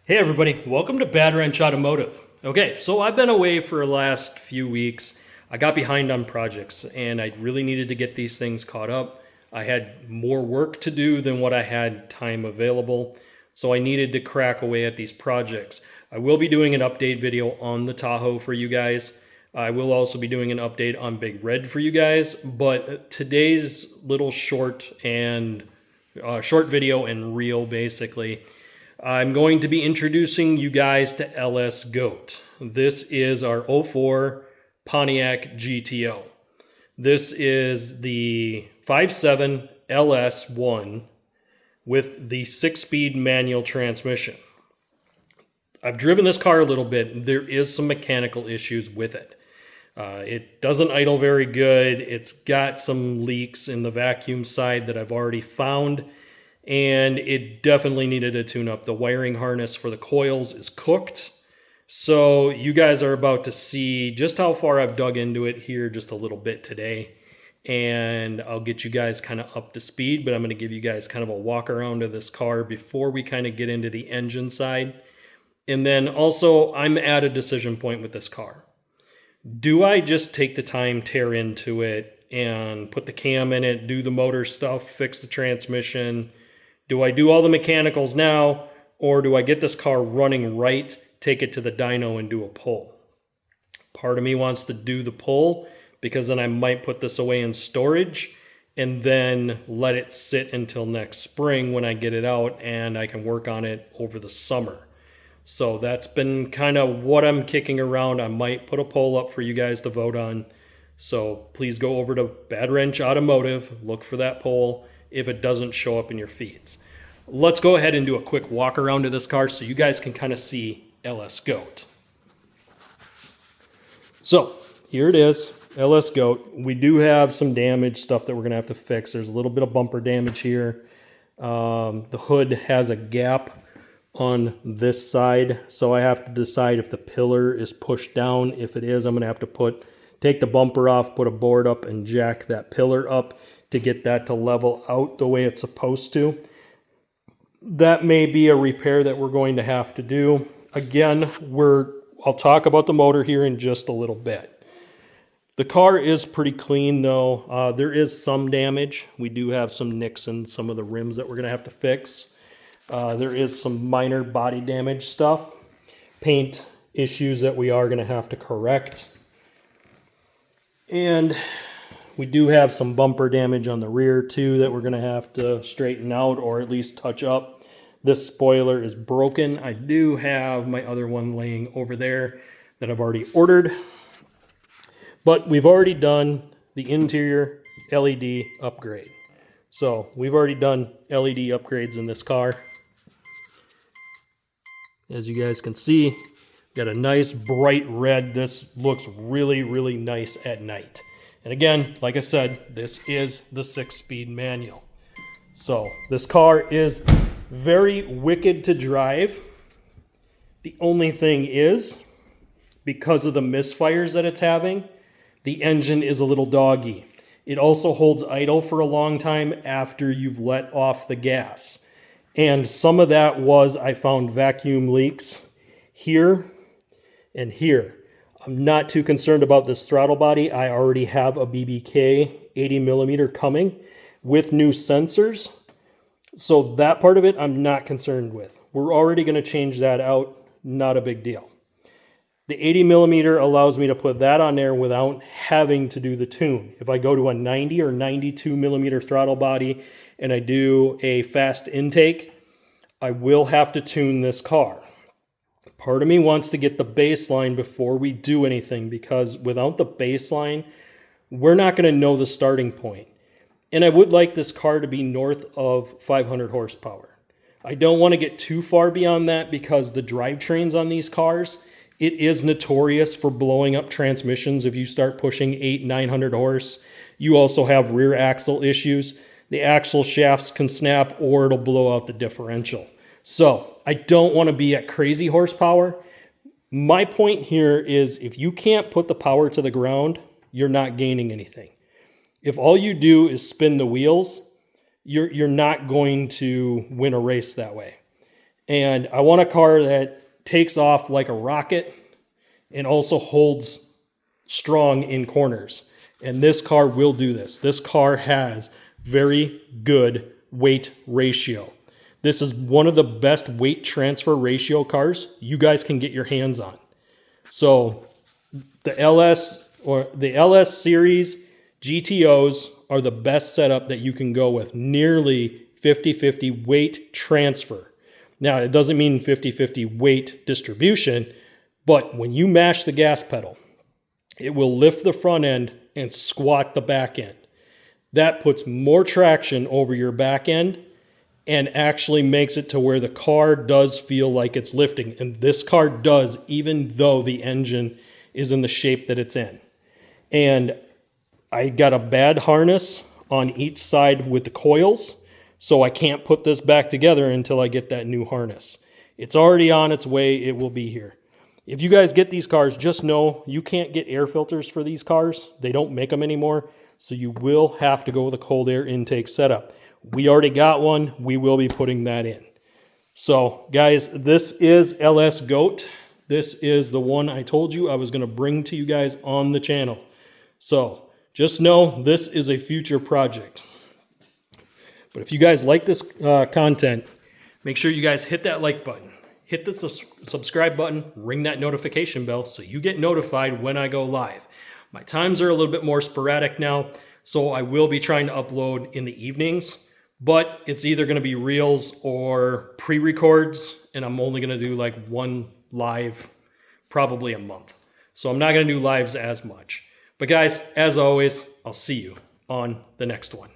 Hey everybody, welcome to Bad Wrench Automotive. Okay, so I've been away for the last few weeks. I got behind on projects and I really needed to get these things caught up. I had more work to do than what I had time available, so I needed to crack away at these projects. I will be doing an update video on the Tahoe for you guys. I will also be doing an update on Big Red for you guys, but today's little short video and reel basically, I'm going to be introducing you guys to LS Goat. This is our '04 Pontiac GTO. This is the 5.7 LS1 with the 6-speed manual transmission. I've driven this car a little bit. There is some mechanical issues with it. It doesn't idle very good. It's got some leaks in the vacuum side that I've already found, and it definitely needed a tune-up. The wiring harness for the coils is cooked. So you guys are about to see just how far I've dug into it here just a little bit today. And I'll get you guys kind of up to speed, but I'm going to give you guys kind of a walk around of this car before we kind of get into the engine side. And then also, I'm at a decision point with this car. Do I just take the time, tear into it, and put the cam in it, do the motor stuff, fix the transmission? Do I do all the mechanicals now, or do I get this car running right, take it to the dyno and do a pull? Part of me wants to do the pull because then I might put this away in storage and then let it sit until next spring when I get it out and I can work on it over the summer. So that's been kind of what I'm kicking around. I might put a poll up for you guys to vote on. So please go over to Bad Wrench Automotive, look for that poll if it doesn't show up in your feeds. Let's go ahead and do a quick walk around of this car so you guys can kind of see LS Goat. So here it is, LS Goat. We do have some damage stuff that we're going to have to fix. There's a little bit of bumper damage here. The hood has a gap on this side, so I have to decide if the pillar is pushed down. If it is, I'm going to have to take the bumper off, put a board up, and jack that pillar up to get that to level out the way it's supposed to. That may be a repair that we're going to have to do. Again, I'll talk about the motor here in just a little bit. The car is pretty clean though. There is some damage. We do have some nicks in some of the rims that we're going to have to fix. There is some minor body damage stuff, paint issues that we are going to have to correct. And we do have some bumper damage on the rear too that we're going to have to straighten out or at least touch up. This spoiler is broken. I do have my other one laying over there that I've already ordered. But we've already done the interior LED upgrade. So we've already done LED upgrades in this car. As you guys can see, got a nice bright red. This looks really, really nice at night. And again, like I said, this is the 6-speed manual. So this car is very wicked to drive. The only thing is, because of the misfires that it's having, the engine is a little doggy. It also holds idle for a long time after you've let off the gas. And some of that was, I found vacuum leaks here and here. I'm not too concerned about this throttle body. I already have a BBK 80mm coming with new sensors. So that part of it, I'm not concerned with. We're already going to change that out. Not a big deal. The 80mm allows me to put that on there without having to do the tune. If I go to a 90 or 92mm throttle body and I do a fast intake, I will have to tune this car. Part of me wants to get the baseline before we do anything, because without the baseline, we're not going to know the starting point. And I would like this car to be north of 500 horsepower. I don't want to get too far beyond that because the drivetrains on these cars, it is notorious for blowing up transmissions if you start pushing 800-900 horse. You also have rear axle issues. The axle shafts can snap or it'll blow out the differential. So I don't want to be at crazy horsepower. My point here is if you can't put the power to the ground, you're not gaining anything. If all you do is spin the wheels, you're not going to win a race that way. And I want a car that takes off like a rocket and also holds strong in corners. And this car will do this. This car has very good weight ratio. This is one of the best weight transfer ratio cars you guys can get your hands on. So the LS or the LS series GTOs are the best setup that you can go with. Nearly 50-50 weight transfer. Now, it doesn't mean 50-50 weight distribution, but when you mash the gas pedal, it will lift the front end and squat the back end. That puts more traction over your back end and actually makes it to where the car does feel like it's lifting. And this car does, even though the engine is in the shape that it's in. And I got a bad harness on each side with the coils, so I can't put this back together until I get that new harness. It's already on its way. It will be here. If you guys get these cars, just know you can't get air filters for these cars. They don't make them anymore, so you will have to go with a cold air intake setup. We already got one. We will be putting that in. So, guys, this is LS GOAT. This is the one I told you I was going to bring to you guys on the channel. So, just know this is a future project. But if you guys like this content, make sure you guys hit that like button. Hit the subscribe button, ring that notification bell so you get notified when I go live. My times are a little bit more sporadic now, so I will be trying to upload in the evenings, but it's either going to be reels or pre-records, and I'm only going to do like one live probably a month. So I'm not going to do lives as much. But guys, as always, I'll see you on the next one.